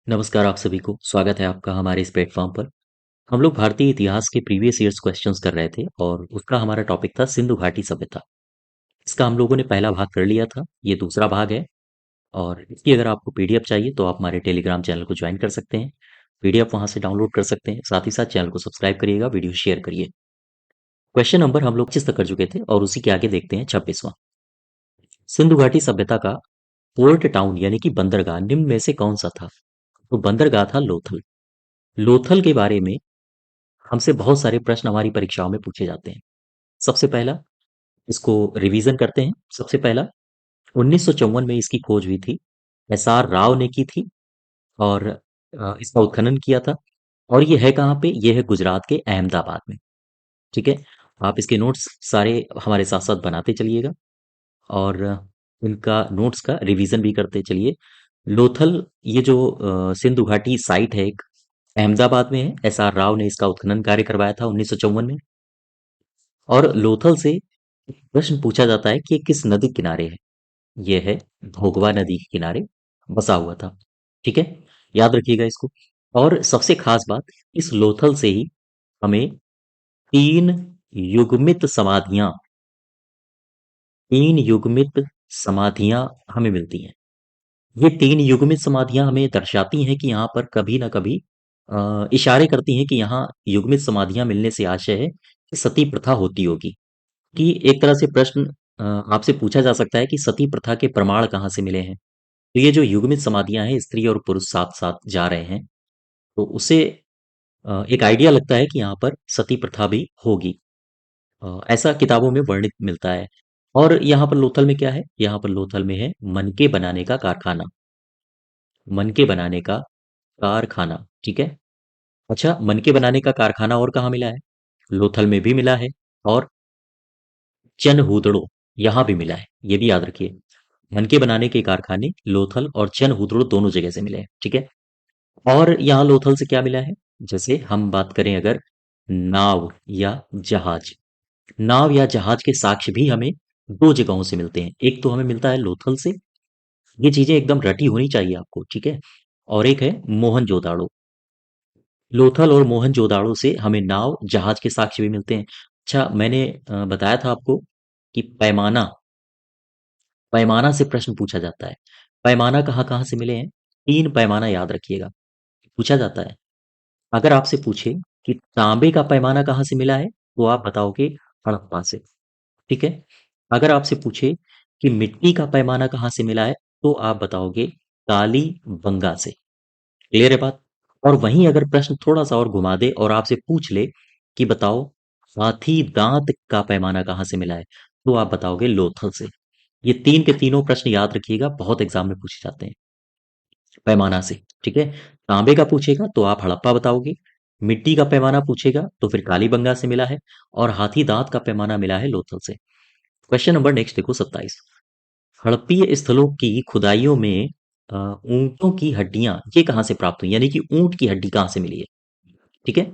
नमस्कार आप सभी को स्वागत है आपका हमारे इस प्लेटफॉर्म पर। हम लोग भारतीय इतिहास के प्रीवियस ईयर्स क्वेश्चंस कर रहे थे और उसका हमारा टॉपिक था सिंधु घाटी सभ्यता। इसका हम लोगों ने पहला भाग कर लिया था, ये दूसरा भाग है। और इसकी अगर आपको पीडीएफ चाहिए तो आप हमारे टेलीग्राम चैनल को ज्वाइन कर सकते हैं। पीडीएफ वहां से डाउनलोड कर सकते हैं, साथ ही साथ चैनल को सब्सक्राइब करिएगा, वीडियो शेयर करिए। क्वेश्चन नंबर हम लोग 25 तक कर चुके थे और उसी के आगे देखते हैं 26वां। सिंधु घाटी सभ्यता का पोर्ट टाउन यानी कि बंदरगाह निम्न में से कौन सा था? तो बंदरगाह था लोथल। लोथल के बारे में हमसे बहुत सारे प्रश्न हमारी परीक्षाओं में पूछे जाते हैं। सबसे पहला, इसको रिवीजन करते हैं। सबसे पहला, 1954 में इसकी खोज हुई थी। एसआर राव ने की थी और इसका उत्खनन किया था। और ये है कहाँ पे? ये है गुजरात के अहमदाबाद में। ठीक है, आप इसके नोट्स सारे हमारे साथ साथ बनाते चलिएगा और इनका नोट्स का रिवीजन भी करते चलिए। लोथल, ये जो सिंधु घाटी साइट है एक, अहमदाबाद में है। एसआर राव ने इसका उत्खनन कार्य करवाया था 1954 में। और लोथल से प्रश्न पूछा जाता है कि ये किस नदी किनारे है? ये है भोगवा नदी के किनारे बसा हुआ था। ठीक है, याद रखिएगा इसको। और सबसे खास बात, इस लोथल से ही हमें तीन युग्मित समाधियां तीन युग्मित समाधियां हमें मिलती हैं। ये तीन युग्मित समाधियां हमें दर्शाती हैं कि यहाँ पर कभी ना कभी इशारे करती हैं कि यहाँ युग्मित समाधियां मिलने से आशय है कि सती प्रथा होती होगी। कि एक तरह से प्रश्न आपसे पूछा जा सकता है कि सती प्रथा के प्रमाण कहाँ से मिले हैं। तो ये जो युग्मित समाधियां हैं, स्त्री और पुरुष साथ साथ जा रहे हैं, तो उससे एक आइडिया लगता है कि यहाँ पर सती प्रथा भी होगी। ऐसा किताबों में वर्णित मिलता है। और यहाँ पर लोथल में क्या है? यहाँ पर लोथल में है मनके बनाने का कारखाना। मनके बनाने का कारखाना। ठीक है। अच्छा, मनके बनाने का कारखाना और कहाँ मिला है? लोथल में भी मिला है और चनहूदड़ो यहाँ भी मिला है, ये भी याद रखिए। मनके बनाने के कारखाने लोथल और चनहूदड़ो दोनों जगह से मिले हैं। ठीक है। और यहाँ लोथल से क्या मिला है? जैसे हम बात करें अगर नाव या जहाज, नाव या जहाज के साक्ष्य भी हमें दो जगहों से मिलते हैं। एक तो हमें मिलता है लोथल से, ये चीजें एकदम रटी होनी चाहिए आपको। ठीक है। और एक है मोहनजोदाड़ो। लोथल और मोहनजोदाड़ो से हमें नाव जहाज के साक्ष्य भी मिलते हैं। अच्छा, मैंने बताया था आपको कि पैमाना, पैमाना से प्रश्न पूछा जाता है। पैमाना कहाँ कहाँ से मिले हैं? तीन पैमाना याद रखिएगा, पूछा जाता है। अगर आपसे पूछे कि तांबे का पैमाना कहाँ से मिला है, तो आप बताओगे हड़प्पा से। ठीक है। अगर आपसे पूछे कि मिट्टी का पैमाना कहाँ से मिला है, तो आप बताओगे काली बंगा से। क्लियर है बात? और वहीं अगर प्रश्न थोड़ा सा और घुमा दे और आपसे पूछ ले कि बताओ हाथी दांत का पैमाना कहाँ से मिला है, तो आप बताओगे लोथल से। ये तीन के तीनों प्रश्न याद रखिएगा, बहुत एग्जाम में पूछे जाते हैं पैमाना से। ठीक है। तांबे का पूछेगा तो आप हड़प्पा बताओगे, मिट्टी का पैमाना पूछेगा तो फिर कालीबंगा से मिला है, और हाथी दांत का पैमाना मिला है लोथल से। क्वेश्चन नंबर नेक्स्ट देखो 27। हड़प्पीय स्थलों की खुदाइयों में ऊंटों की हड्डियां ये कहाँ से प्राप्त हुई, यानी कि ऊंट की हड्डी कहाँ से मिली है? ठीक है,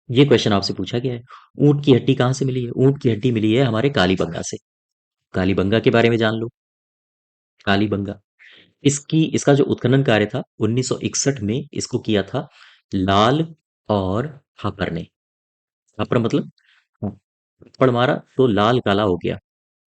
ये क्वेश्चन आपसे पूछा गया है। ऊंट की हड्डी कहाँ से मिली है? ऊंट की हड्डी मिली है हमारे कालीबंगा से। कालीबंगा के बारे में जान लो। कालीबंगा, इसकी इसका जो उत्खनन कार्य था 1961 में इसको किया था लाल और थापर ने। थापर मतलब, हाँ, थप्पड़ मारा तो लाल काला हो गया,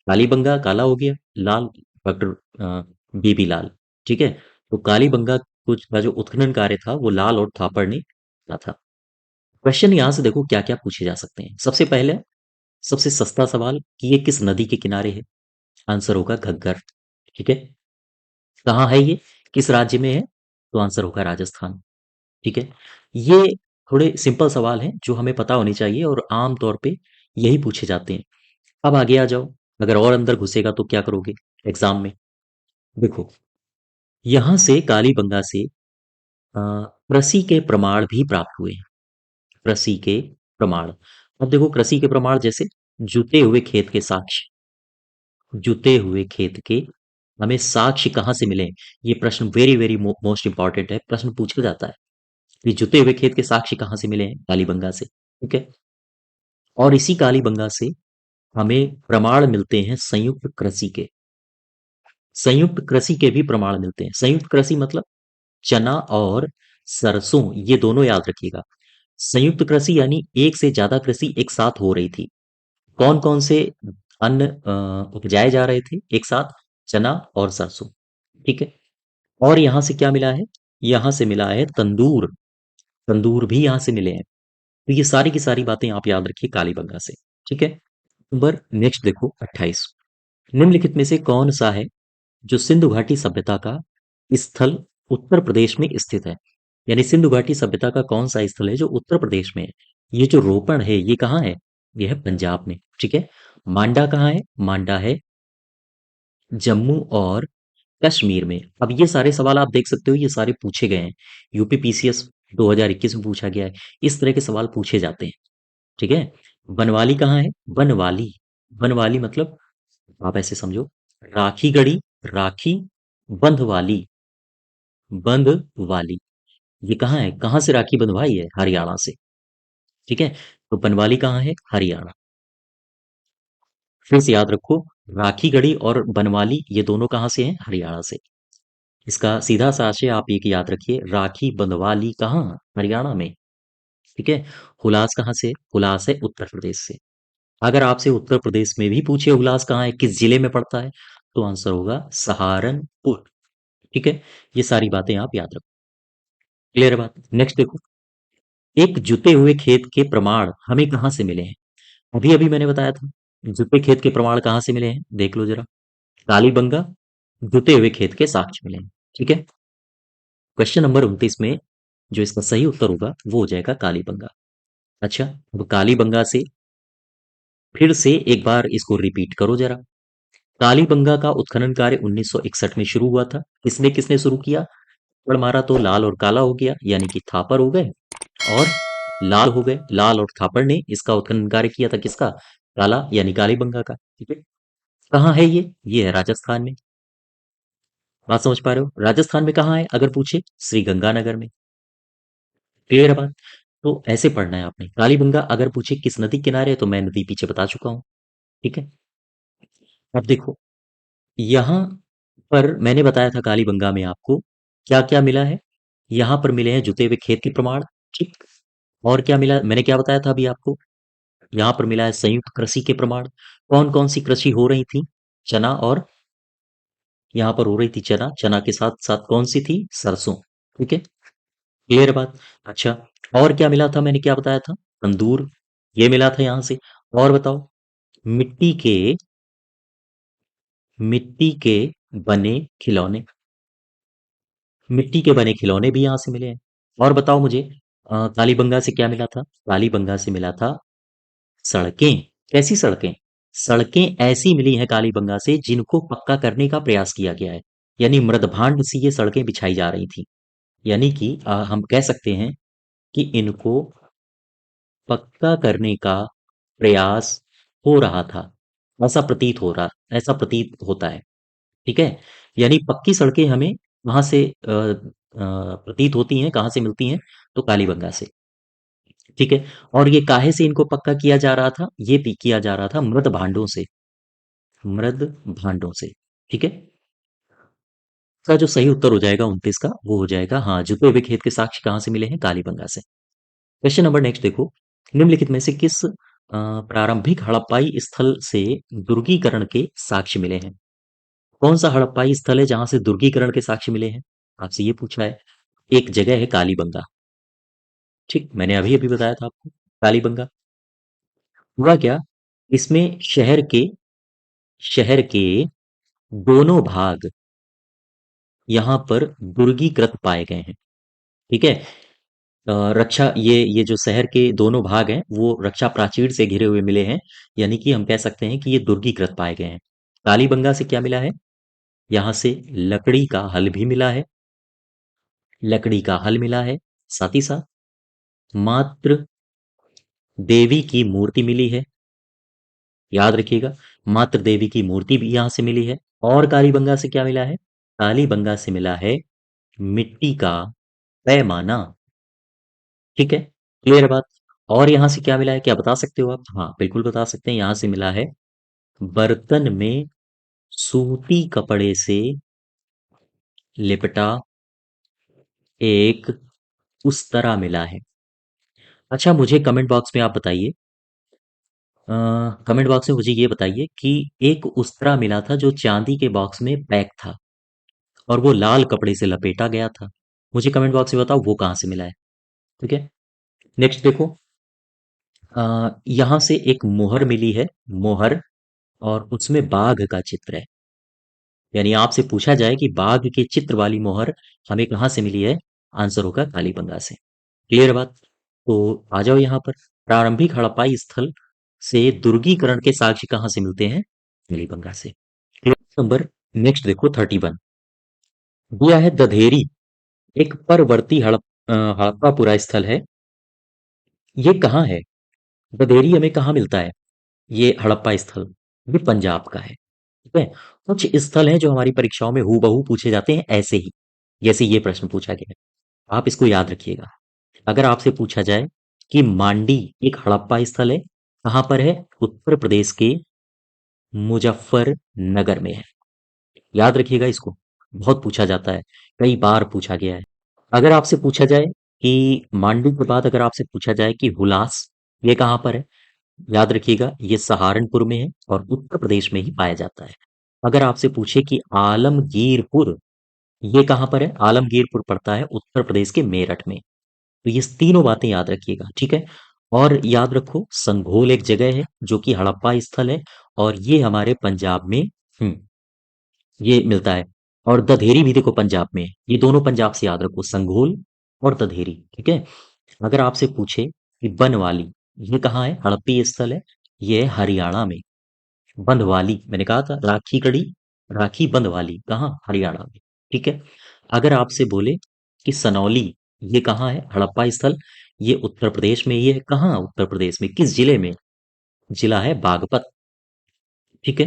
कालीबंगा काला हो गया, लाल डॉक्टर बीबी लाल। ठीक है। तो कालीबंगा कुछ का जो उत्खनन कार्य था वो लाल और थापर ने किया था। क्वेश्चन यहां से देखो क्या क्या पूछे जा सकते हैं। सबसे पहले, सबसे सस्ता सवाल कि ये किस नदी के किनारे है? आंसर होगा घग्गर। ठीक है। कहाँ है ये, किस राज्य में है? तो आंसर होगा राजस्थान। ठीक है। ये थोड़े सिंपल सवाल हैं जो हमें पता होने चाहिए और आम तौर पे यही पूछे जाते हैं। अब आगे आ जाओ, अगर और अंदर घुसेगा तो क्या करोगे एग्जाम में? देखो, यहां से कालीबंगा से कृषि के प्रमाण भी प्राप्त हुए हैं। कृषि के प्रमाण, अब देखो कृषि के प्रमाण जैसे जुते हुए खेत के साक्ष्य, जुते हुए खेत के हमें साक्ष्य कहाँ से मिले? ये प्रश्न वेरी वेरी मोस्ट इंपॉर्टेंट है, प्रश्न पूछा जाता है कि जुते हुए खेत के साक्ष्य कहाँ से मिले हैं? कालीबंगा से। ठीक है। और इसी कालीबंगा से हमें प्रमाण मिलते हैं संयुक्त कृषि के। संयुक्त कृषि के भी प्रमाण मिलते हैं। संयुक्त कृषि मतलब चना और सरसों, ये दोनों याद रखिएगा। संयुक्त कृषि यानी एक से ज्यादा कृषि एक साथ हो रही थी। कौन कौन से अन्न उपजाए जा रहे थे एक साथ? चना और सरसों। ठीक है। और यहां से क्या मिला है? यहां से मिला है तंदूर। तंदूर भी यहां से मिले हैं। तो ये सारी की सारी बातें आप याद रखिए कालीबंगा से। ठीक है। नंबर नेक्स्ट देखो 28। निम्नलिखित में से कौन सा है जो सिंधु घाटी सभ्यता का स्थल उत्तर प्रदेश में स्थित है? यानी सिंधु घाटी सभ्यता का कौन सा स्थल है जो उत्तर प्रदेश में है? ये जो रोपण है ये कहाँ है? ये है पंजाब में। ठीक है। मांडा कहाँ है? मांडा है जम्मू और कश्मीर में। अब ये सारे सवाल आप देख सकते हो, ये सारे पूछे गए हैं। यूपी पीसीएस 2021 में पूछा गया है। इस तरह के सवाल पूछे जाते हैं। ठीक है। बनवाली कहाँ है? बनवाली। बनवाली मतलब आप ऐसे समझो, राखी गढ़ी, राखी बंधवाली, बंधवाली। ये कहाँ है? कहाँ से राखी बंधवाई है? हरियाणा से। ठीक है। तो बनवाली कहाँ है? हरियाणा। फिर से याद रखो, राखी गढ़ी और बनवाली ये दोनों कहाँ से हैं? हरियाणा से। इसका सीधा सा आशय आप एक याद रखिए, राखी बंधवाली कहाँ? हरियाणा में। ठीक है। हुलास कहाँ से? हुलास है उत्तर प्रदेश से। अगर आपसे उत्तर प्रदेश में भी पूछे हुलास कहाँ है, किस जिले में पड़ता है, तो आंसर होगा सहारनपुर। ठीक है। ये सारी बातें आप याद रखो। क्लियर बात? नेक्स्ट देखो, एक जुते हुए खेत के प्रमाण हमें कहाँ से मिले हैं? अभी अभी मैंने बताया था, जुते खेत के प्रमाण कहाँ से मिले हैं, देख लो जरा। कालीबंगा, जुते हुए खेत के साक्ष्य मिले हैं। ठीक है। क्वेश्चन नंबर 29 में जो इसका सही उत्तर होगा वो हो जाएगा कालीबंगा। अच्छा, अब कालीबंगा से फिर से एक बार इसको रिपीट करो जरा। कालीबंगा का उत्खनन कार्य 1961 में शुरू हुआ था। किसने किसने शुरू किया? थप्पड़ मारा तो लाल और काला हो गया, यानी कि थापर हो गए और लाल हो गए। लाल और थापर ने इसका उत्खनन कार्य किया था, किसका? काला यानी कालीबंगा का। ठीक है। कहाँ है ये है राजस्थान में। बात समझ पा रहे हो? राजस्थान में कहाँ है अगर पूछे? श्री गंगानगर में। क्लियर है बात? तो ऐसे पढ़ना है आपने। कालीबंगा अगर पूछे किस नदी किनारे है, तो मैं नदी पीछे बता चुका हूं। ठीक है। अब देखो, यहां पर मैंने बताया था कालीबंगा में आपको क्या क्या मिला है। यहां पर मिले हैं जुते हुए खेत के प्रमाण। ठीक। और क्या मिला? मैंने क्या बताया था अभी आपको? यहाँ पर मिला है संयुक्त कृषि के प्रमाण। कौन कौन सी कृषि हो रही थी? चना और, यहाँ पर हो रही थी चना, चना के साथ साथ कौन सी थी? सरसों। ठीक है। क्लियर बात? अच्छा, और क्या मिला था? मैंने क्या बताया था? तंदूर, ये मिला था यहां से। और बताओ। मिट्टी के मिट्टी के बने खिलौने। मिट्टी के बने खिलौने भी यहां से मिले हैं। और बताओ मुझे, कालीबंगा से क्या मिला था? कालीबंगा से मिला था सड़कें। कैसी सड़कें? सड़कें ऐसी मिली हैं कालीबंगा से जिनको पक्का करने का प्रयास किया गया है। यानी मृदभांड से ये सड़कें बिछाई जा रही थी। यानी कि हम कह सकते हैं कि इनको पक्का करने का प्रयास हो रहा था। ऐसा प्रतीत होता है। ठीक है। यानी पक्की सड़कें हमें कहाँ से प्रतीत होती हैं, कहाँ से मिलती हैं? तो कालीबंगा से। ठीक है। और ये काहे से इनको पक्का किया जा रहा था? ये भी किया जा रहा था मृद भांडों से। मृद भांडों से। ठीक है। इसका जो सही उत्तर हो जाएगा 29 का, वो हो जाएगा, हाँ, जुते हुए खेत के साक्ष्य कहाँ से मिले हैं? कालीबंगा से। क्वेश्चन नंबर नेक्स्ट देखो, निम्नलिखित में से किस प्रारंभिक हड़प्पाई स्थल से दुर्गीकरण के साक्ष्य मिले हैं? कौन सा हड़प्पाई स्थल है जहां से दुर्गीकरण के साक्ष्य मिले हैं? आपसे ये पूछा है। एक जगह है कालीबंगा। ठीक, मैंने अभी अभी बताया था आपको कालीबंगा। हुआ क्या? इसमें शहर के दोनों भाग यहाँ पर दुर्गीकृत पाए गए हैं। ठीक है। रक्षा, ये जो शहर के दोनों भाग हैं वो रक्षा प्राचीर से घिरे हुए मिले हैं। यानी कि हम कह सकते हैं कि ये दुर्गीकृत पाए गए हैं। कालीबंगा से क्या मिला है? यहाँ से लकड़ी का हल भी मिला है। लकड़ी का हल मिला है। साथ ही साथ मात्र देवी की मूर्ति मिली है। याद रखिएगा, मात्र देवी की मूर्ति भी यहां से मिली है। और कालीबंगा से क्या मिला है? कालीबंगा से मिला है मिट्टी का पैमाना। ठीक है। क्लियर बात? और यहां से क्या मिला है, क्या बता सकते हो आप? हाँ, बिल्कुल बता सकते हैं। यहां से मिला है बर्तन में सूती कपड़े से लिपटा एक उस्तरा मिला है। अच्छा, मुझे कमेंट बॉक्स में आप बताइए, कमेंट बॉक्स में मुझे ये बताइए कि एक उस्तरा मिला था जो चांदी के बॉक्स में पैक था और वो लाल कपड़े से लपेटा गया था। मुझे कमेंट बॉक्स में बताओ वो कहाँ से मिला है। ठीक है, नेक्स्ट देखो, यहाँ से एक मोहर मिली है, मोहर, और उसमें बाघ का चित्र है। यानी आपसे पूछा जाए कि बाघ के चित्र वाली मोहर हमें कहाँ से मिली है, आंसर होगा कालीबंगा से। क्लियर बात। तो आ जाओ यहाँ पर, प्रारंभिक हड़प्पाई स्थल से दुर्गीकरण के साक्ष्य कहाँ से मिलते हैं, कालीबंगा से। नंबर नेक्स्ट देखो 31, दिया है दधेरी, एक परवर्ती हड़प्पा स्थल है। ये कहाँ है, दधेरी हमें कहाँ मिलता है, ये हड़प्पा स्थल, ये पंजाब का है। ठीक है, कुछ स्थल हैं जो हमारी परीक्षाओं में हूबहू पूछे जाते हैं ऐसे ही, जैसे ये प्रश्न पूछा गया है। आप इसको याद रखिएगा। अगर आपसे पूछा जाए कि मांडी एक हड़प्पा स्थल है, कहाँ पर है, उत्तर प्रदेश के मुजफ्फरनगर में है। याद रखिएगा इसको, बहुत पूछा जाता है, कई बार पूछा गया है। अगर आपसे पूछा जाए कि मांडी के बाद अगर आपसे पूछा जाए कि हुलास, ये कहाँ पर है, याद रखिएगा ये सहारनपुर में है और उत्तर प्रदेश में ही पाया जाता है। अगर आपसे पूछे कि आलमगीरपुर, ये कहाँ पर है, आलमगीरपुर पड़ता है उत्तर प्रदेश के मेरठ में। तो ये तीनों बातें याद रखिएगा, ठीक है। और याद रखो संघोल एक जगह है जो कि हड़प्पा स्थल है, और ये हमारे पंजाब में, ये मिलता है। और दधेरी भी देखो पंजाब में है। ये दोनों पंजाब से याद रखो, संघोल और दधेरी, ठीक है। अगर आपसे पूछे कि बनवाली, ये कहाँ है, हड़प्पी स्थल है, ये है हरियाणा में। बंधवाली, मैंने कहा था राखी कड़ी, राखी बंधवाली कहाँ, हरियाणा में। ठीक है। अगर आपसे बोले कि सनौली, ये कहाँ है, हड़प्पा स्थल, ये उत्तर प्रदेश में, ये है कहाँ, उत्तर प्रदेश में किस जिले में, जिला है बागपत। ठीक है।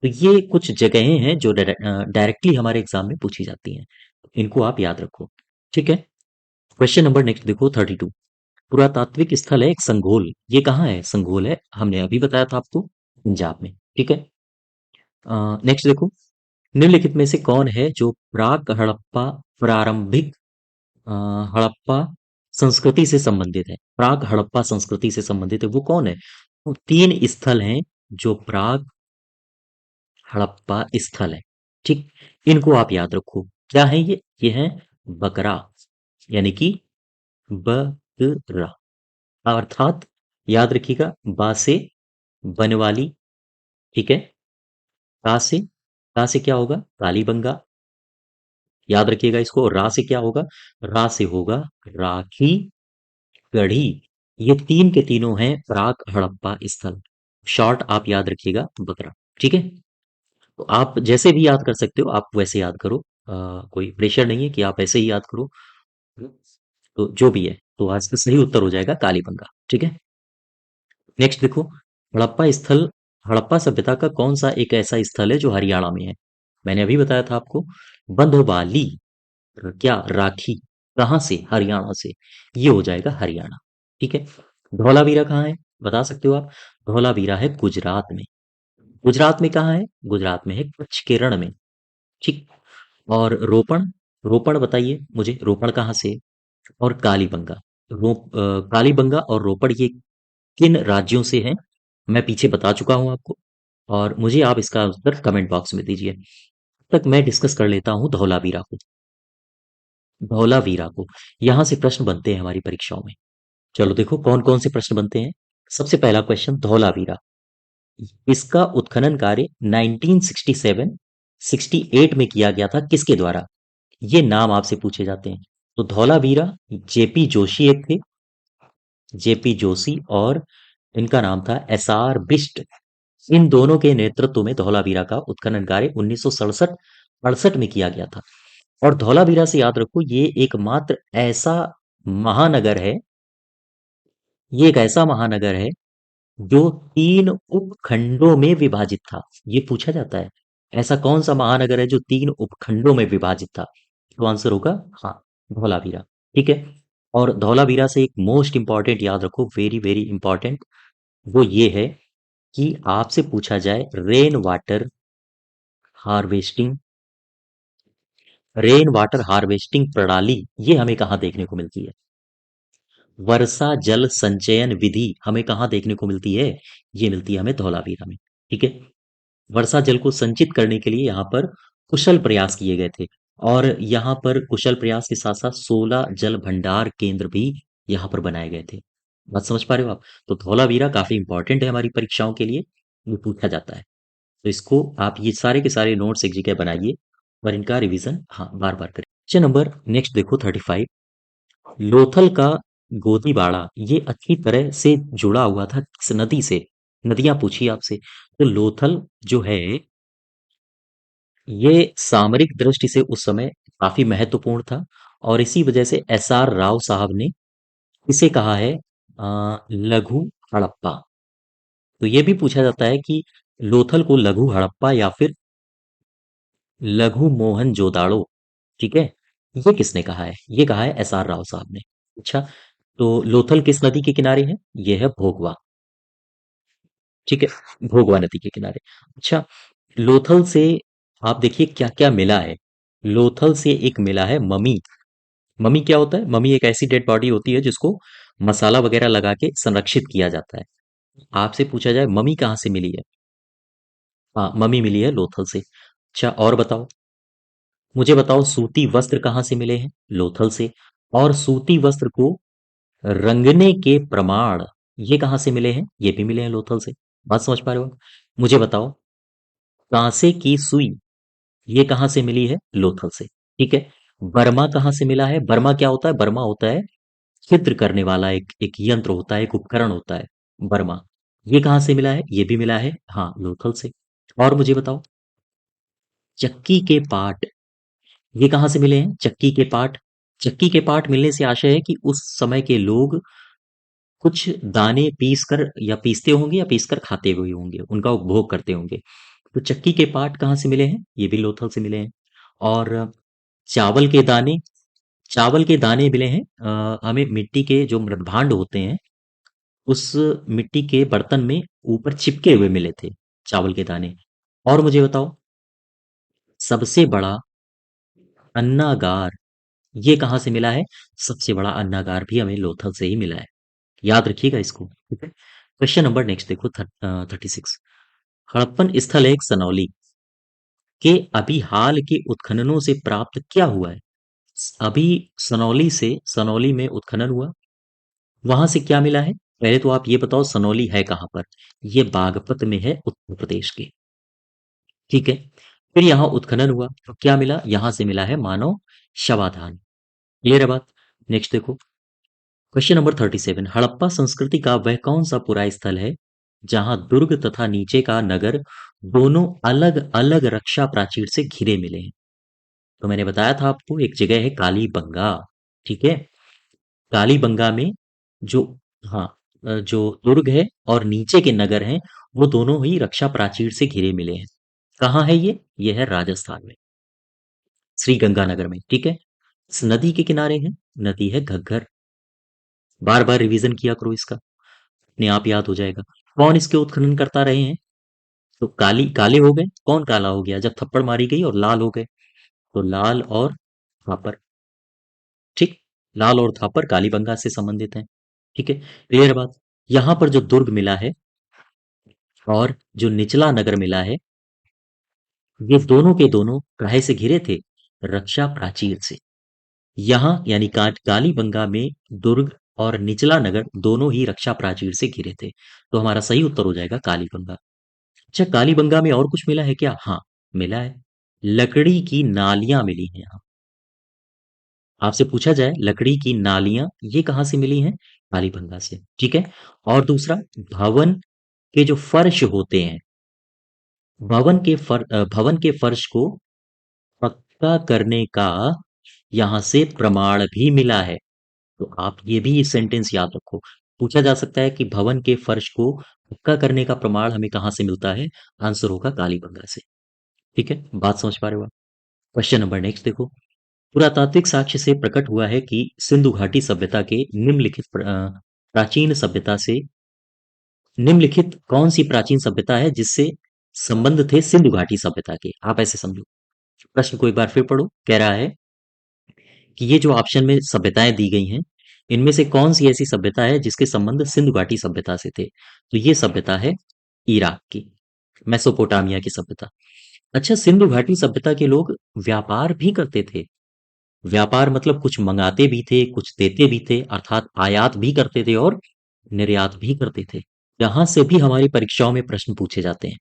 तो ये कुछ जगहें हैं जो डायरेक्टली हमारे एग्जाम में पूछी जाती हैं, इनको आप याद रखो। ठीक है। क्वेश्चन नंबर नेक्स्ट देखो 32, पुरातात्विक स्थल है एक संघोल, ये कहाँ है, संघोल है, हमने अभी बताया था आपको, पंजाब में। ठीक है। नेक्स्ट देखो, निम्नलिखित में से कौन है जो प्राक हड़प्पा प्रारंभिक अ, हड़प्पा संस्कृति से संबंधित है, प्राक हड़प्पा संस्कृति से संबंधित है, वो कौन है। वो तीन स्थल हैं जो प्राक हड़प्पा स्थल है। ठीक, इनको आप याद रखो, क्या है ये है बकरा, यानी कि बकरा, अर्थात याद रखिएगा, बा से बनवाली, ठीक है, का से क्या होगा, कालीबंगा, याद रखिएगा इसको। रा से क्या होगा, रा से होगा राखी गढ़ी। ये तीन के तीनों हैं प्राक हड़प्पा स्थल। शॉर्ट आप याद रखिएगा बकरा। ठीक है। तो आप जैसे भी याद कर सकते हो आप वैसे याद करो, कोई प्रेशर नहीं है कि आप ऐसे ही याद करो। तो जो भी है, तो आज का सही उत्तर हो जाएगा कालीबंगा। ठीक है। नेक्स्ट देखो, हड़प्पा स्थल, हड़प्पा सभ्यता का कौन सा एक ऐसा स्थल है जो हरियाणा में है। मैंने अभी बताया था आपको, बंधवाली, क्या राखी, कहाँ से, हरियाणा से, ये हो जाएगा हरियाणा। ठीक है। धौलावीरा कहाँ है, बता सकते हो आप। धौलावीरा है गुजरात में। गुजरात में कहाँ है, गुजरात में है कच्छ के रण में। ठीक। और रोपण, रोपण बताइए मुझे, रोपण कहाँ से। और कालीबंगा, कालीबंगा और रोपड़ ये किन राज्यों से हैं, मैं पीछे बता चुका हूं आपको, और मुझे आप इसका उत्तर कमेंट बॉक्स में दीजिए। तब तक मैं डिस्कस कर लेता हूं धौलावीरा को। धौलावीरा को, यहां से प्रश्न बनते हैं हमारी परीक्षाओं में। चलो देखो कौन कौन से प्रश्न बनते हैं। सबसे पहला क्वेश्चन, धौलावीरा, इसका उत्खनन कार्य 1967 68 में किया गया था, किसके द्वारा, ये नाम आपसे पूछे जाते हैं। तो धौलावीरा, जेपी जोशी एक थे, जेपी जोशी, और इनका नाम था एसआर बिष्ट। इन दोनों के नेतृत्व में धौलावीरा का उत्खनन कार्य 1967 68 में किया गया था। और धौलावीरा से याद रखो, ये एकमात्र ऐसा महानगर है, ये एक ऐसा महानगर है जो तीन उपखंडों में विभाजित था। ये पूछा जाता है, ऐसा कौन सा महानगर है जो तीन उपखंडों में विभाजित था, तो आंसर होगा हाँ, धौलावीरा। ठीक है। और धौलावीरा से एक मोस्ट इंपॉर्टेंट याद रखो, वेरी वेरी इंपॉर्टेंट, वो ये है कि आपसे पूछा जाए rain water harvesting rain water harvesting प्रणाली ये हमें कहाँ देखने को मिलती है? वर्षा जल संचयन विधि हमें कहाँ देखने को मिलती है? ये मिलती है हमें धौलावीरा में। ठीक है। वर्षा जल को संचित करने के लिए यहाँ पर कुशल प्रयास किए गए थे, और यहाँ पर कुशल प्रयास के साथ साथ 16 जल भंडार केंद्र भी यहाँ पर बनाए गए थे। बात समझ पा रहे हो आप? तो धौलावीरा काफी इंपॉर्टेंट है हमारी परीक्षाओं के लिए, ये पूछा जाता है। तो इसको आप ये सारे के सारे नोट्स एक जगह बनाइए और इनका रिवीजन हाँ बार बार करें। क्वेश्चन नंबर नेक्स्ट देखो 35। लोथल का गोदीबाड़ा ये अच्छी तरह से जुड़ा हुआ था किस नदी से? नदियां पूछी आपसे, तो लोथल जो है ये सामरिक दृष्टि से उस समय काफी महत्वपूर्ण था, और इसी वजह से एसआर राव साहब ने इसे कहा है लघु हड़प्पा। तो ये भी पूछा जाता है कि लोथल को लघु हड़प्पा या फिर लघु मोहन जोदाड़ो, ठीक है, ये किसने कहा है? ये कहा है एसआर राव साहब ने। अच्छा, तो लोथल किस नदी के किनारे है? ये है भोगवा। ठीक है, भोगवा नदी के किनारे। अच्छा, लोथल से आप देखिए क्या क्या मिला है। लोथल से एक मिला है ममी। ममी क्या होता है? ममी एक ऐसी डेड बॉडी होती है जिसको मसाला वगैरह लगा के संरक्षित किया जाता है। आपसे पूछा जाए ममी कहाँ से मिली है? हाँ, ममी मिली है लोथल से। अच्छा, और बताओ, मुझे बताओ सूती वस्त्र कहाँ से मिले हैं? लोथल से। और सूती वस्त्र को रंगने के प्रमाण ये कहाँ से मिले हैं? ये भी मिले हैं लोथल से। बात समझ पा रहे हो? मुझे बताओ, कांसे की सुई ये कहाँ से मिली है? लोथल से। ठीक है। बर्मा कहाँ से मिला है? बर्मा क्या होता है? बर्मा होता है छिद्र करने वाला एक एक यंत्र होता है, एक उपकरण होता है बर्मा। ये कहाँ से मिला है? ये भी मिला है हाँ लोथल से। और मुझे बताओ, चक्की के पाट ये कहाँ से मिले हैं? चक्की के पाट। चक्की के पाट मिलने से आशय है कि उस समय के लोग कुछ दाने पीस कर या पीसते होंगे या पीस कर खाते हुए होंगे, उनका उपभोग करते होंगे। तो चक्की के पाट कहाँ से मिले हैं? ये भी लोथल से मिले हैं। और चावल के दाने, चावल के दाने मिले हैं हमें मिट्टी के जो मृदभांड होते हैं उस मिट्टी के बर्तन में ऊपर चिपके हुए मिले थे चावल के दाने। और मुझे बताओ, सबसे बड़ा अन्नागार ये कहाँ से मिला है? सबसे बड़ा अन्नागार भी हमें लोथल से ही मिला है। याद रखिएगा इसको। ठीक है। क्वेश्चन नंबर नेक्स्ट देखो 36। हड़प्पन स्थल एक सनौली के अभी हाल के उत्खननों से प्राप्त क्या हुआ है? अभी सनौली से, सनौली में उत्खनन हुआ, वहां से क्या मिला है? पहले तो आप ये बताओ सनौली है कहाँ पर? ये बागपत में है, उत्तर प्रदेश के। ठीक है। फिर यहाँ उत्खनन हुआ तो क्या मिला? यहां से मिला है मानव शवाधान। क्लियर है बात? नेक्स्ट देखो, क्वेश्चन नंबर 37। हड़प्पा संस्कृति का वह कौन सा पुरा स्थल है जहां दुर्ग तथा नीचे का नगर दोनों अलग अलग रक्षा प्राचीर से घिरे मिले हैं? तो मैंने बताया था आपको एक जगह है कालीबंगा। ठीक है। कालीबंगा में जो, हाँ, जो दुर्ग है और नीचे के नगर हैं वो दोनों ही रक्षा प्राचीर से घिरे मिले हैं। कहाँ है ये है राजस्थान में, श्री गंगानगर में। ठीक है। इस नदी के किनारे है, नदी है घग्गर। बार बार रिवीजन किया करो इसका, अपने आप याद हो जाएगा। कौन इसके उत्खनन करता रहे हैं? तो काली काले हो गए। कौन काला हो गया? जब थप्पड़ मारी गई और लाल हो गए। तो लाल और थापर। ठीक। लाल और थापर कालीबंगा से संबंधित हैं। ठीक है, क्लियर बात? यहां पर जो दुर्ग मिला है और जो निचला नगर मिला है, ये दोनों के दोनों काहे से घिरे थे? रक्षा प्राचीर से। यहाँ यानी कालीबंगा में दुर्ग और निचला नगर दोनों ही रक्षा प्राचीर से घिरे थे। तो हमारा सही उत्तर हो जाएगा कालीबंगा। अच्छा, कालीबंगा में और कुछ मिला है क्या? हाँ, मिला है। लकड़ी की नालियां मिली हैं यहाँ। आपसे पूछा जाए लकड़ी की नालियां ये कहाँ से मिली हैं? कालीबंगा से। ठीक है। और दूसरा, भवन के जो फर्श होते हैं, भवन के फर्श को पक्का करने का यहां से प्रमाण भी मिला है। तो आप ये भी सेंटेंस याद रखो। पूछा जा सकता है कि भवन के फर्श को पक्का करने का प्रमाण हमें कहाँ से मिलता है? आंसर होगा कालीबंगा से। ठीक है, बात समझ पा रहे हो आप? क्वेश्चन नंबर नेक्स्ट देखो, पुरातात्विक साक्ष्य से प्रकट हुआ है कि सिंधु घाटी सभ्यता के निम्नलिखित प्राचीन सभ्यता से, निम्नलिखित कौन सी प्राचीन सभ्यता है जिससे संबंध थे सिंधु घाटी सभ्यता के? आप ऐसे समझो, प्रश्न को एक बार फिर पढ़ो। कह रहा है कि ये जो ऑप्शन में सभ्यताएं दी गई हैं, इनमें से कौन सी ऐसी सभ्यता है जिसके संबंध सिंधु घाटी सभ्यता से थे? तो ये सभ्यता है इराक की, मेसोपोटामिया की सभ्यता। अच्छा, सिंधु घाटी सभ्यता के लोग व्यापार भी करते थे। व्यापार मतलब कुछ मंगाते भी थे, कुछ देते भी थे, अर्थात आयात भी करते थे और निर्यात भी करते थे। यहां से भी हमारी परीक्षाओं में प्रश्न पूछे जाते हैं।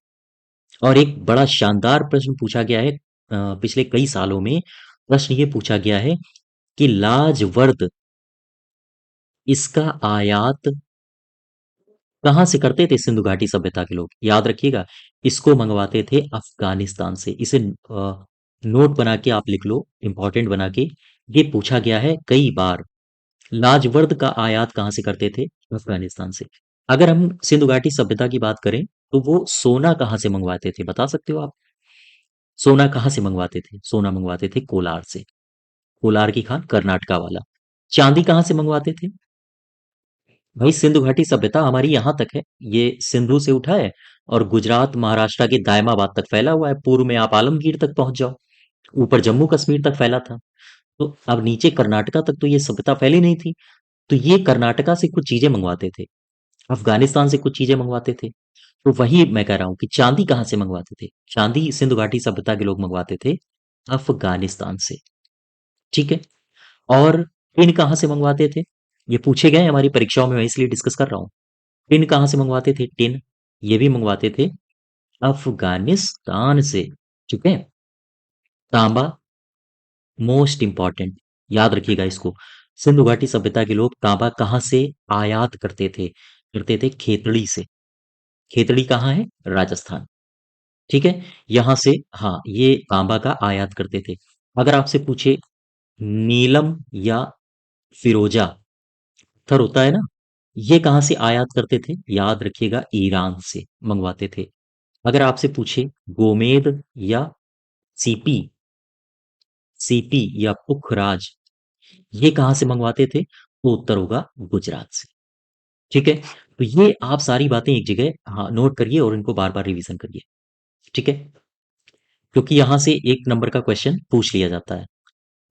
और एक बड़ा शानदार प्रश्न पूछा गया है, पिछले कई सालों में प्रश्न ये पूछा गया है कि लाजवर्द इसका आयात कहाँ से करते थे सिंधु घाटी सभ्यता के लोग? याद रखिएगा, इसको मंगवाते थे अफगानिस्तान से। इसे नोट बना के आप लिख लो, इंपॉर्टेंट बना के। ये पूछा गया है कई बार। लाजवर्द का आयात कहाँ से करते थे? अफगानिस्तान से। अगर हम सिंधु घाटी सभ्यता की बात करें तो वो सोना कहाँ से मंगवाते थे, बता सकते हो आप? सोना कहाँ से मंगवाते थे? सोना मंगवाते थे कोलार से। कोलार की खान, कर्नाटका वाला। चांदी कहाँ से मंगवाते थे? भाई सिंधु घाटी सभ्यता हमारी यहाँ तक है, ये सिंधु से उठा है और गुजरात महाराष्ट्र के दायमाबाद तक फैला हुआ है। पूर्व में आप आलमगीर तक पहुंच जाओ, ऊपर जम्मू कश्मीर तक फैला था। तो अब नीचे कर्नाटका तक तो ये सभ्यता फैली नहीं थी। तो ये कर्नाटका से कुछ चीजें मंगवाते थे, अफगानिस्तान से कुछ चीजें मंगवाते थे। तो वही मैं कह रहा हूँ कि चांदी कहाँ से मंगवाते थे? चांदी सिंधु घाटी सभ्यता के लोग मंगवाते थे अफगानिस्तान से। ठीक है। और टिन कहाँ से मंगवाते थे? ये पूछे गए हमारी परीक्षाओं में, मैं इसलिए डिस्कस कर रहा हूँ। टिन कहाँ से मंगवाते थे? टिन ये भी मंगवाते थे अफगानिस्तान से। ठीक है। तांबा मोस्ट इंपॉर्टेंट, याद रखिएगा इसको। सिंधु घाटी सभ्यता के लोग तांबा कहाँ से आयात करते थे? करते थे खेतड़ी से। खेतड़ी कहाँ है? राजस्थान। ठीक है। यहां से, हाँ, ये तांबा का आयात करते थे। अगर आपसे पूछे नीलम या फिरोजा, पत्थर होता है ना, ये कहाँ से आयात करते थे? याद रखिएगा, ईरान से मंगवाते थे। अगर आपसे पूछे गोमेद या सीपी, सीपी या पुखराज, ये कहाँ से मंगवाते थे? तो उत्तर होगा गुजरात से। ठीक है। तो ये आप सारी बातें एक जगह, हाँ, नोट करिए और इनको बार बार रिवीजन करिए। ठीक है, क्योंकि यहां से एक नंबर का क्वेश्चन पूछ लिया जाता है।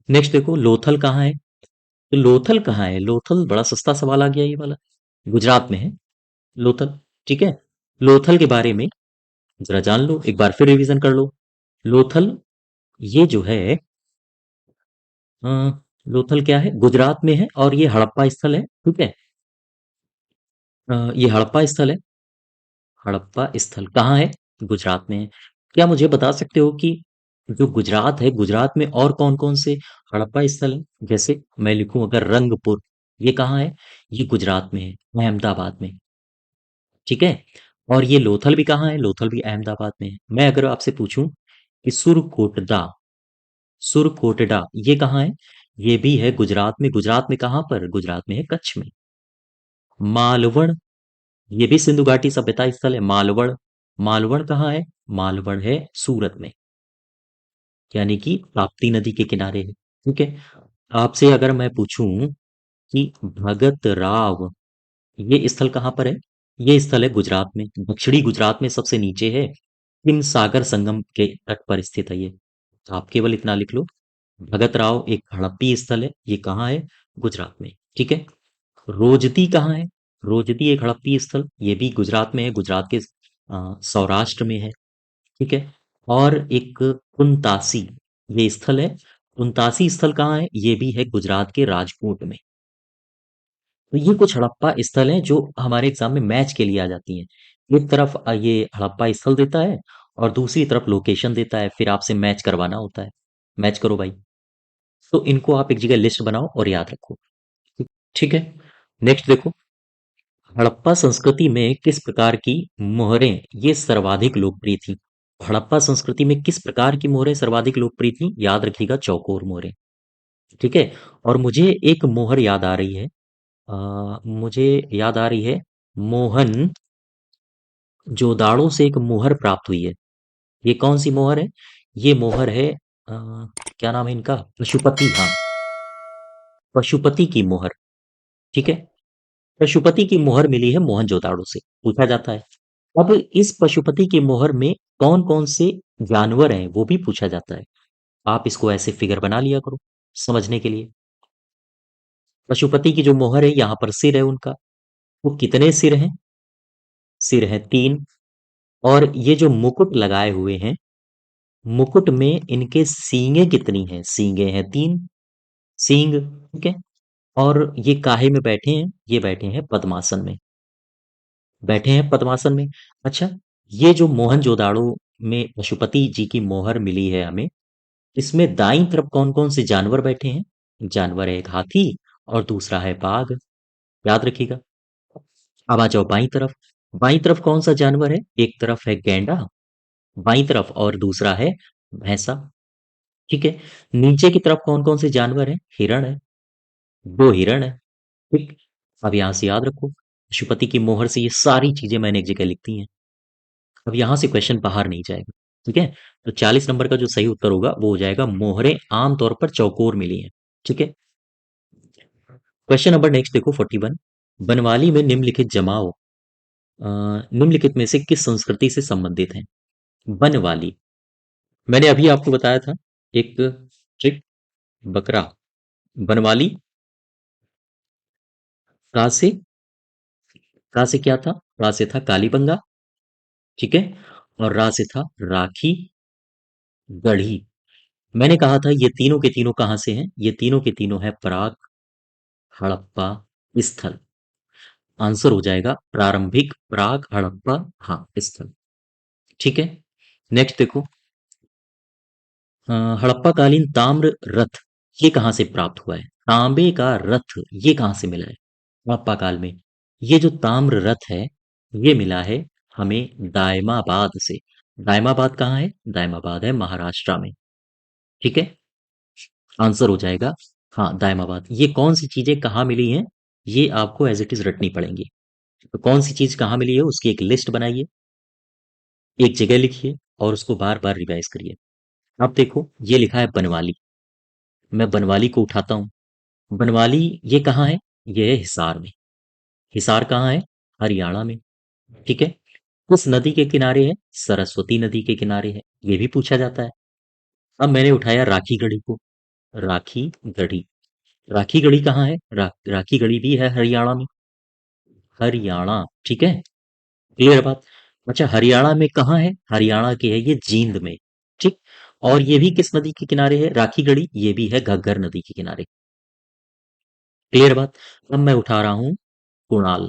नेक्स्ट देखो, लोथल कहाँ है? तो लोथल कहाँ है? लोथल बड़ा सस्ता सवाल आ गया ये वाला। गुजरात में है लोथल। ठीक है। लोथल के बारे में जरा जान लो, एक बार फिर रिवीजन कर लो। लोथल ये जो है, अ, लोथल क्या है? गुजरात में है और ये हड़प्पा स्थल है। ठीक है। ये हड़प्पा स्थल है। हड़प्पा स्थल कहाँ है? गुजरात में है। क्या मुझे बता सकते हो कि जो गुजरात है, गुजरात में और कौन कौन से हड़प्पा स्थल हैं? जैसे मैं लिखूं अगर रंगपुर, ये कहाँ है? ये गुजरात में है, अहमदाबाद में। ठीक है। और ये लोथल भी कहाँ है? लोथल भी अहमदाबाद में है। मैं अगर आपसे पूछूं कि सुरकोटडा, सुरकोटडा ये कहाँ है? ये भी है गुजरात में। गुजरात में कहाँ पर? गुजरात में है कच्छ में। मालवण, ये भी सिंधु घाटी सभ्यता स्थल है, मालवण। मालवण कहाँ है? मालवण है सूरत में, यानी कि ताप्ती नदी के किनारे है। ठीक है। आपसे अगर मैं पूछूं कि भगत राव, ये स्थल कहाँ पर है? ये स्थल है गुजरात में, दक्षिणी गुजरात में सबसे नीचे है। हिंद सागर संगम के तट पर स्थित है ये। तो आप केवल इतना लिख लो, भगत राव एक हड़प्पी स्थल है, ये कहाँ है? गुजरात में। ठीक है। रोजती कहाँ है? रोजती एक हड़प्पी स्थल, ये भी गुजरात में है, गुजरात के सौराष्ट्र में है। ठीक है। और एक कुंतासी, ये स्थल है। कुंतासी स्थल कहाँ है? ये भी है गुजरात के राजकोट में। तो ये कुछ हड़प्पा स्थल हैं जो हमारे एग्जाम में मैच के लिए आ जाती हैं। एक तरफ ये हड़प्पा स्थल देता है और दूसरी तरफ लोकेशन देता है, फिर आपसे मैच करवाना होता है। मैच करो भाई। तो इनको आप एक जगह लिस्ट बनाओ और याद रखो। ठीक है। नेक्स्ट देखो, हड़प्पा संस्कृति में किस प्रकार की मोहरें ये सर्वाधिक लोकप्रिय थी? हड़प्पा संस्कृति में किस प्रकार की मोहरें सर्वाधिक लोकप्रिय थी? याद रखिएगा, चौकोर मोहरें। ठीक है। और मुझे एक मोहर याद आ रही है, मुझे याद आ रही है, मोहन जोदाड़ो से एक मोहर प्राप्त हुई है। ये कौन सी मोहर है? ये मोहर है, क्या नाम है इनका? पशुपति, हाँ, पशुपति की मोहर। ठीक है। पशुपति की मोहर मिली है मोहनजोदाड़ो से, पूछा जाता है। अब इस पशुपति की मोहर में कौन कौन से जानवर हैं वो भी पूछा जाता है। आप इसको ऐसे फिगर बना लिया करो समझने के लिए। पशुपति की जो मोहर है, यहां पर सिर है उनका। वो कितने सिर हैं? सिर हैं 3। और ये जो मुकुट लगाए हुए हैं, मुकुट में इनके सींगे कितनी हैं? सींगे हैं 3 सींग। ठीक है। और ये काहे में बैठे हैं? ये बैठे हैं पद्मासन में। बैठे हैं पद्मासन में। अच्छा, ये जो मोहनजोदाड़ो में पशुपति जी की मोहर मिली है हमें, इसमें दाईं तरफ कौन कौन से जानवर बैठे हैं? जानवर है एक हाथी और दूसरा है बाघ। याद रखिएगा। अब आ जाओ बाईं तरफ। बाईं तरफ कौन सा जानवर है? एक तरफ है गैंडा बाईं तरफ, और दूसरा है भैंसा। ठीक है। नीचे की तरफ कौन कौन से जानवर है? हिरण है। 2 हिरण है। ठीक। अब यहां से याद रखो, पशुपति की मोहर से ये सारी चीजें मैंने एक जगह लिख दी हैं। अब यहां से क्वेश्चन बाहर नहीं जाएगा। ठीक है। तो 40 नंबर का जो सही उत्तर होगा वो हो जाएगा, मोहरें आमतौर पर चौकोर मिली हैं। ठीक है। क्वेश्चन नंबर नेक्स्ट देखो 41। बनवाली में निम्नलिखित जमाव निम्नलिखित में से किस संस्कृति से संबंधित है? बनवाली, मैंने अभी आपको बताया था एक ट्रिक, बकरा। बनवाली का से, क्या था? रा से था कालीबंगा। ठीक है। और रा से था राखी गढ़ी। मैंने कहा था ये तीनों के तीनों कहां से हैं? ये तीनों के तीनों है प्राग हड़प्पा स्थल। आंसर हो जाएगा प्रारंभिक प्राग हड़प्पा, हाँ, स्थल। ठीक है। नेक्स्ट देखो, हड़प्पा कालीन ताम्र रथ, ये कहां से प्राप्त हुआ है? तांबे का रथ ये कहां से मिला है हड़प्पा काल में? ये जो ताम्र रथ है, ये मिला है हमें दायमाबाद से। दायमाबाद कहाँ है? दायमाबाद है महाराष्ट्र में। ठीक है। आंसर हो जाएगा, हाँ, दायमाबाद। ये कौन सी चीजें कहाँ मिली हैं, ये आपको एज इट इज रटनी पड़ेंगी। तो कौन सी चीज कहाँ मिली है उसकी एक लिस्ट बनाइए, एक जगह लिखिए, और उसको बार बार रिवाइज करिए। अब देखो, ये लिखा है बनवाली। मैं बनवाली को उठाता हूँ। बनवाली ये कहाँ है? ये है हिसार में। हिसार कहाँ है? हरियाणा में। ठीक है। किस नदी के किनारे है? सरस्वती नदी के किनारे है, ये भी पूछा जाता है। अब मैंने उठाया राखी गढ़ी को। राखी गढ़ी, राखी गढ़ी कहाँ है? राखी गढ़ी भी है हरियाणा में। हरियाणा, ठीक है। क्लियर बात। अच्छा, हरियाणा में कहाँ है? हरियाणा के है ये जींद में। ठीक। और ये भी किस नदी के किनारे है? राखी गढ़ी ये भी है घग्गर नदी के किनारे। क्लियर बात। अब मैं उठा रहा हूं कुणाल।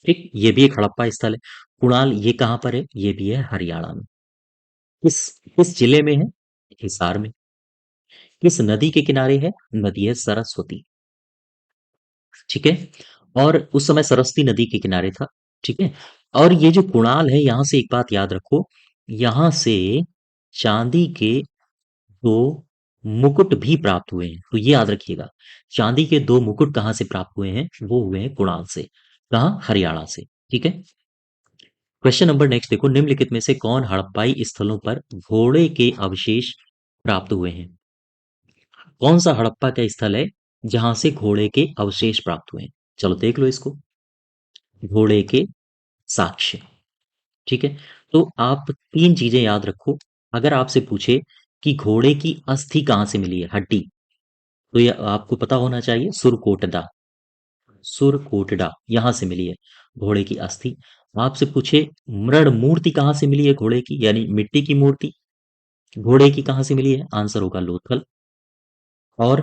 ठीक, ये भी एक हड़प्पा स्थल है। कुणाल ये कहाँ पर है? ये भी है हरियाणा में। किस किस जिले में है? हिसार में। किस नदी के किनारे है? नदी है सरस्वती। ठीक है। और उस समय सरस्वती नदी के किनारे था। ठीक है। और ये जो कुणाल है, यहां से एक बात याद रखो, यहां से चांदी के 2 मुकुट भी प्राप्त हुए हैं, तो ये याद रखिएगा। चांदी के 2 मुकुट कहां से प्राप्त हुए हैं? वो हुए हैं कुणाल से। कहां? हरियाणा से। ठीक है। क्वेश्चन नंबर नेक्स्ट देखो, निम्नलिखित में से कौन हड़प्पाई स्थलों पर घोड़े के अवशेष प्राप्त हुए हैं? कौन सा हड़प्पा का स्थल है जहां से घोड़े के अवशेष प्राप्त हुए हैं? चलो देख लो इसको। घोड़े के साक्ष्य। ठीक है। तो आप 3 चीजें याद रखो। अगर आपसे पूछे कि घोड़े की अस्थि कहां से मिली है, हड्डी, तो ये आपको पता होना चाहिए, सुरकोटदा। सुरकोटडा यहां से मिली है घोड़े की अस्थि। आपसे पूछे मृण मूर्ति कहां से मिली है घोड़े की, यानी मिट्टी की मूर्ति घोड़े की कहां से मिली है? आंसर होगा लोथल और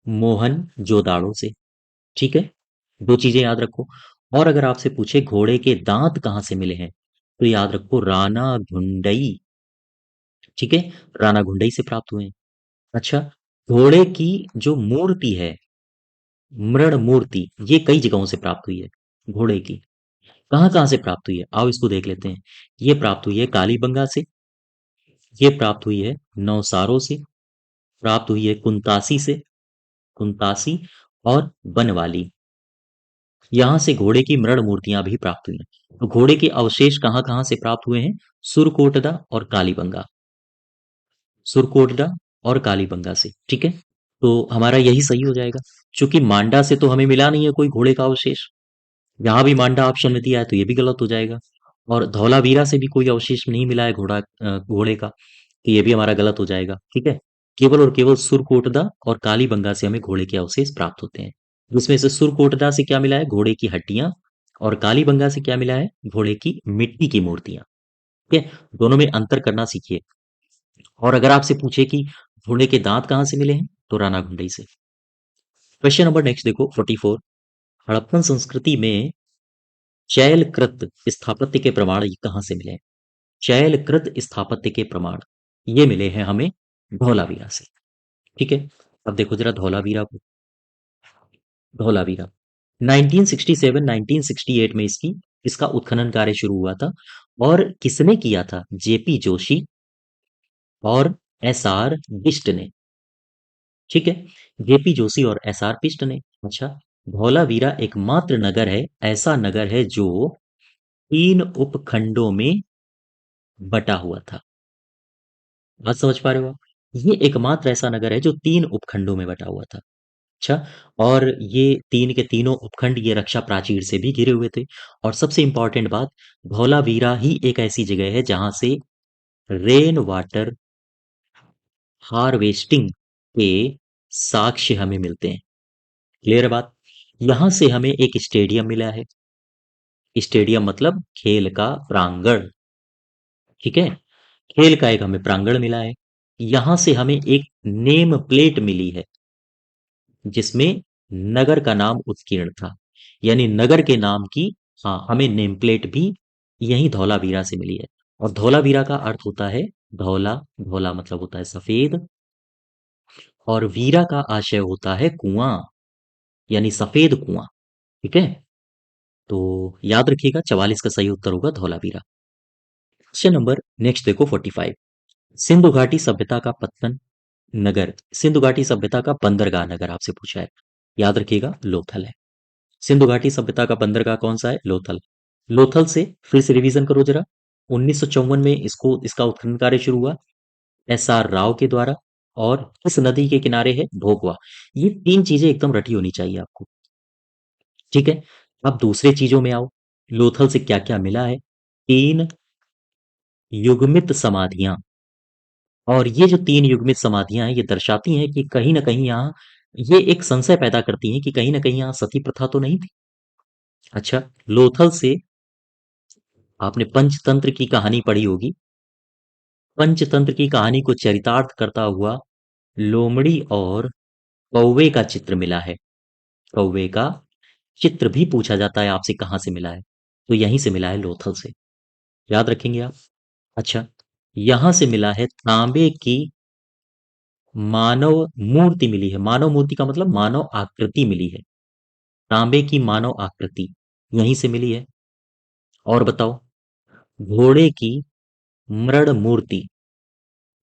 मोहन जोदाड़ो से। ठीक है। 2 चीजें याद रखो। और अगर आपसे पूछे घोड़े के दांत कहां से मिले हैं, तो याद रखो राणा घुंडई। ठीक है। राणा घुंडई से प्राप्त हुए हैं। अच्छा, घोड़े की जो मूर्ति है, मृण मूर्ति, ये कई जगहों से प्राप्त हुई है। घोड़े की कहां कहां से प्राप्त हुई है, आओ इसको देख लेते हैं। ये प्राप्त हुई है कालीबंगा से, ये प्राप्त हुई है नौसारों से, प्राप्त हुई है कुंतासी से, कुंतासी और बनवाली। यहां से घोड़े की मृण मूर्तियां भी प्राप्त हुई हैं। तो घोड़े के अवशेष कहां कहां से प्राप्त हुए हैं? सुरकोटदा और कालीबंगा। सुरकोटदा और कालीबंगा से। ठीक है। तो हमारा यही सही हो जाएगा। चूंकि मांडा से तो हमें मिला नहीं है कोई घोड़े का अवशेष, यहाँ भी मांडा ऑप्शन में दिया है, तो ये भी गलत हो जाएगा। और धौलावीरा से भी कोई अवशेष नहीं मिला है घोड़े का। तो ये भी हमारा गलत हो जाएगा, ठीक है। केवल और केवल सुरकोटदा और कालीबंगा से हमें घोड़े के अवशेष प्राप्त होते हैं, जिसमें से सुरकोटदा से क्या मिला है, घोड़े की हड्डियां, और कालीबंगा से क्या मिला है, घोड़े की मिट्टी की मूर्तियां, ठीक है। दोनों में अंतर करना सीखिए। और अगर आपसे पूछे कि घोड़े के दांत कहाँ से मिले हैं, तो रानाघुंडई से। क्वेश्चन नंबर नेक्स्ट देखो 44। हड़प्पन संस्कृति में चैलकृत स्थापत्य के प्रमाण कहाँ से मिले हैं? चैलकृत स्थापत्य के प्रमाण ये मिले हैं हमें धौलावीरा से, ठीक है। अब देखो जरा धौलावीरा को। धौलावीरा 1967 1968 में इसका उत्खनन कार्य शुरू हुआ था। और किसने किया था? जेपी जोशी और एस आर बिष्ट ने, ठीक है। जेपी जोशी और एस आर बिष्ट ने। अच्छा, धौलावीरा एकमात्र नगर है, ऐसा नगर है जो 3 उपखंडों में बटा हुआ था। बात समझ पा रहे हो आप? ये एकमात्र ऐसा नगर है जो 3 उपखंडों में बटा हुआ था। अच्छा, और ये तीन के तीनों उपखंड ये रक्षा प्राचीर से भी घिरे हुए थे। और सबसे इंपॉर्टेंट बात, धौलावीरा ही एक ऐसी जगह है जहां से रेन वाटर हार्वेस्टिंग के साक्ष्य हमें मिलते हैं। क्लियर है बात? यहां से हमें एक स्टेडियम मिला है। स्टेडियम मतलब खेल का प्रांगण, ठीक है। खेल का एक हमें प्रांगण मिला है। यहां से हमें एक नेम प्लेट मिली है जिसमें नगर का नाम उत्कीर्ण था, यानी नगर के नाम की, हाँ, हमें नेम प्लेट भी यही धौलावीरा से मिली है। और धौलावीरा का अर्थ होता है धौला, धौला मतलब होता है सफेद, और वीरा का आशय होता है कुआं, यानी सफेद कुआं, ठीक है। तो याद रखिएगा 44 का सही उत्तर होगा धौलावीरा। क्वेश्चन नंबर नेक्स्ट देखो 45। सिंधु घाटी सभ्यता का पत्तन नगर, सिंधु घाटी सभ्यता का बंदरगाह नगर आपसे पूछा है। याद रखिएगा लोथल है। सिंधु घाटी सभ्यता का बंदरगाह कौन सा है? लोथल। लोथल से फिर से रिवीजन करो जरा। 1954 में इसका उत्खनन कार्य शुरू हुआ एस आर राव के द्वारा। और किस नदी के किनारे है? भोगवा। ये 3 चीजें एकदम रटी होनी चाहिए आपको, ठीक है। अब दूसरे चीजों में आओ। लोथल से क्या क्या मिला है? 3 युग्मित समाधियां। और ये जो 3 युग्मित समाधियां हैं ये दर्शाती हैं कि कहीं ना कहीं यहाँ, ये एक संशय पैदा करती हैं कि कहीं ना कहीं यहाँ सती प्रथा तो नहीं थी। अच्छा, लोथल से आपने पंचतंत्र की कहानी पढ़ी होगी। पंचतंत्र की कहानी को चरितार्थ करता हुआ लोमड़ी और कौवे का चित्र मिला है। कौवे का चित्र भी पूछा जाता है आपसे कहाँ से मिला है, तो यहीं से मिला है लोथल से। याद रखेंगे आप। अच्छा, यहां से मिला है तांबे की मानव मूर्ति मिली है। मानव मूर्ति का मतलब मानव आकृति मिली है। तांबे की मानव आकृति यहीं से मिली है। और बताओ, घोड़े की मृण मूर्ति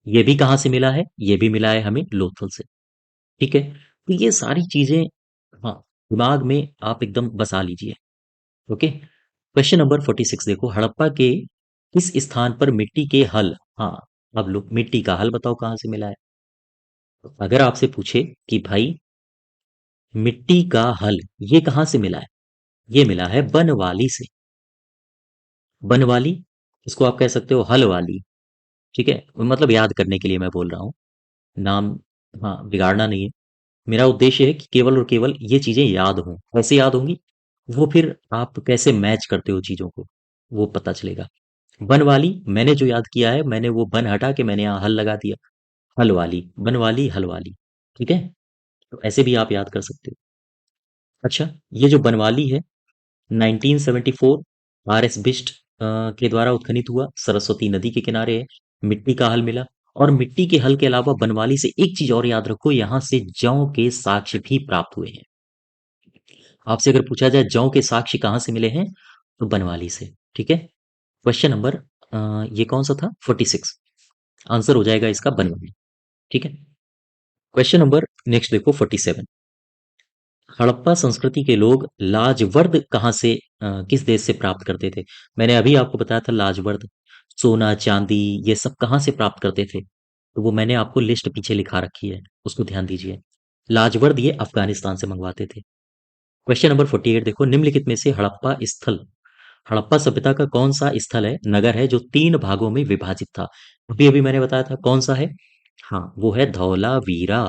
ये भी कहाँ से मिला है? ये भी मिला है हमें लोथल से, ठीक है। तो ये सारी चीजें, हाँ, दिमाग में आप एकदम बसा लीजिए। ओके। क्वेश्चन नंबर 46 देखो। हड़प्पा के किस स्थान पर मिट्टी के हल, हाँ, अब लो मिट्टी का हल बताओ कहाँ से मिला है। अगर आपसे पूछे कि भाई मिट्टी का हल ये कहाँ से मिला है, ये मिला है बनवाली से। बनवाली, इसको आप कह सकते हो हल वाली, ठीक है। मतलब याद करने के लिए मैं बोल रहा हूँ नाम, हाँ, बिगाड़ना नहीं है। मेरा उद्देश्य है कि केवल और केवल ये चीजें याद हों। कैसे याद होंगी वो, फिर आप कैसे मैच करते हो चीजों को, वो पता चलेगा। बनवाली मैंने जो याद किया है, मैंने वो बन हटा के मैंने यहाँ हल लगा दिया। हल वाली, बनवाली, हल वाली, ठीक है। तो ऐसे भी आप याद कर सकते हो। अच्छा, ये जो बनवाली है 1974 आर एस बिष्ट के द्वारा उत्खनित हुआ, सरस्वती नदी के किनारे है। मिट्टी का हल मिला। और मिट्टी के हल के अलावा बनवाली से एक चीज और याद रखो, यहां से जौ के साक्ष्य भी प्राप्त हुए हैं। आपसे अगर पूछा जाए जौ के साक्ष्य कहाँ से मिले हैं, तो बनवाली से, ठीक है। क्वेश्चन नंबर ये कौन सा था? 46। आंसर हो जाएगा इसका बनवाली, ठीक है। क्वेश्चन नंबर नेक्स्ट देखो 47। हड़प्पा संस्कृति के लोग लाजवर्द कहाँ से, किस देश से प्राप्त करते थे? मैंने अभी आपको बताया था लाजवर्द, सोना चांदी ये सब कहाँ से प्राप्त करते थे, तो वो मैंने आपको लिस्ट पीछे लिखा रखी है, उसको ध्यान दीजिए। लाजवर्द ये अफगानिस्तान से मंगवाते थे। क्वेश्चन नंबर 48 देखो। निम्नलिखित में से हड़प्पा स्थल हड़प्पा सभ्यता का कौन सा स्थल है, नगर है, जो 3 भागों में विभाजित था? अभी-अभी मैंने बताया था, कौन सा है? हाँ, वो है धौलावीरा।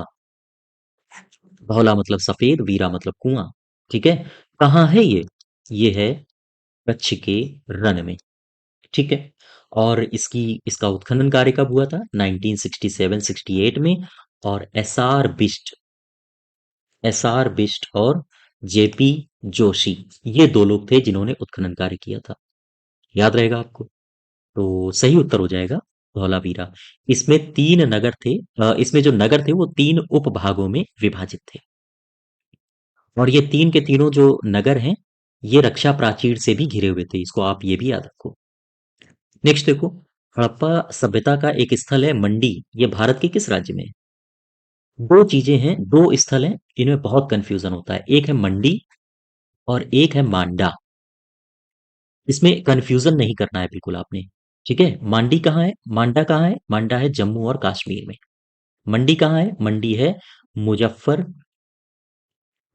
धौला मतलब सफेद, वीरा मतलब कुआं। ठीक है? कहाँ है ये? ये है कच्छ के रण में। ठीक है? और इसका उत्खनन कार्य कब हुआ था? 1967-68 में। और एसआर बिष्ट और जेपी जोशी, ये 2 लोग थे जिन्होंने उत्खनन कार्य किया था। याद रहेगा आपको? तो सही उत्तर हो जाएगा धौलावीरा। इसमें 3 नगर थे। इसमें जो नगर थे वो 3 उपभागों में विभाजित थे। और ये 3 के तीनों जो नगर हैं, ये रक्षा प्राचीर से भी घिरे हुए थे। इसको आप ये भी याद रखो। नेक्स्ट देखो, हड़प्पा सभ्यता का एक स्थल है मंडी। ये भारत के किस राज्य में है? 2 चीजें हैं, 2 स्थल हैं, इनमें बहुत कंफ्यूजन होता है। एक है मंडी और एक है मांडा। इसमें कंफ्यूजन नहीं करना है बिल्कुल आपने। ठीक है? मांडी कहाँ है, मांडा कहाँ है? मांडा है जम्मू और कश्मीर में। मंडी कहाँ है? मंडी है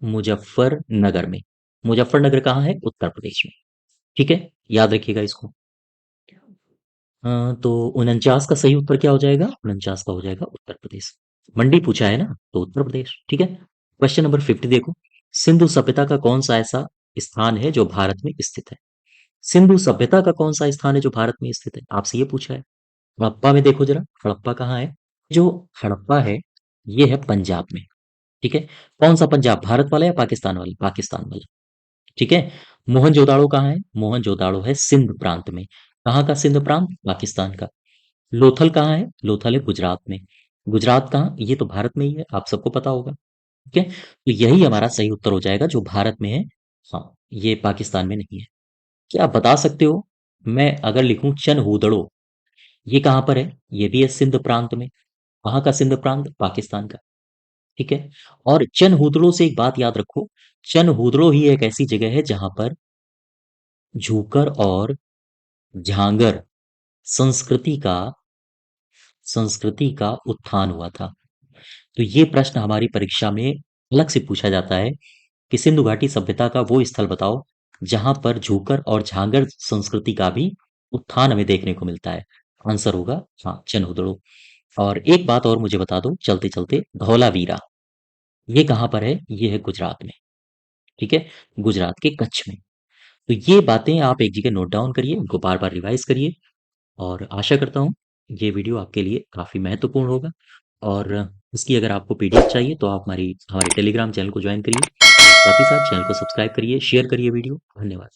मुजफ्फरनगर में। मुजफ्फरनगर कहाँ है? उत्तर प्रदेश में। ठीक है? याद रखिएगा इसको। तो 49 का सही उत्तर क्या हो जाएगा? 49 का हो जाएगा उत्तर प्रदेश। मंडी पूछा है ना, तो उत्तर प्रदेश। ठीक है? क्वेश्चन नंबर 50 देखो। सिंधु सभ्यता का कौन सा ऐसा स्थान है जो भारत में स्थित है? सिंधु सभ्यता का कौन सा स्थान है जो भारत में स्थित है? आपसे ये पूछा है। हड़प्पा में देखो जरा, हड़प्पा कहाँ है? जो हड़प्पा है, ये है पंजाब में। ठीक है? कौन सा पंजाब, भारत वाला या पाकिस्तान वाला? पाकिस्तान वाला। ठीक है? मोहनजोदाड़ो कहाँ है? मोहनजोदाड़ो है सिंध प्रांत में। कहाँ का सिंध प्रांत? पाकिस्तान का। लोथल कहाँ है? लोथल है गुजरात में। गुजरात कहाँ? ये तो भारत में ही है, आप सबको पता होगा। ठीक है? तो यही हमारा सही उत्तर हो जाएगा, जो भारत में है। हाँ, ये पाकिस्तान में नहीं है। क्या आप बता सकते हो, मैं अगर लिखूं चनहूदड़ो, ये कहाँ पर है? ये भी है सिंध प्रांत में। कहाँ का सिंध प्रांत? पाकिस्तान का। ठीक है? और चनहूदड़ो से एक बात याद रखो, चनहूदड़ो ही एक ऐसी जगह है जहां पर झूकर और झांगर संस्कृति का संस्कृति का उत्थान हुआ था। तो ये प्रश्न हमारी परीक्षा में अलग से पूछा जाता है कि सिंधु घाटी सभ्यता का वो स्थल बताओ जहां पर झूकर और झांगर संस्कृति का भी उत्थान हमें देखने को मिलता है। आंसर होगा हाँ, चनहुदड़ो। और एक बात और मुझे बता दो चलते चलते, धौलावीरा ये कहाँ पर है? ये है गुजरात में। ठीक है? गुजरात के कच्छ में। तो ये बातें आप एक जगह नोट डाउन करिए, उनको बार बार रिवाइज करिए। और आशा करता हूँ ये वीडियो आपके लिए काफ़ी महत्वपूर्ण होगा। और इसकी अगर आपको पीडीएफ चाहिए तो आप हमारे टेलीग्राम चैनल को ज्वाइन करिए। साथ ही साथ चैनल को सब्सक्राइब करिए, शेयर करिए वीडियो। धन्यवाद।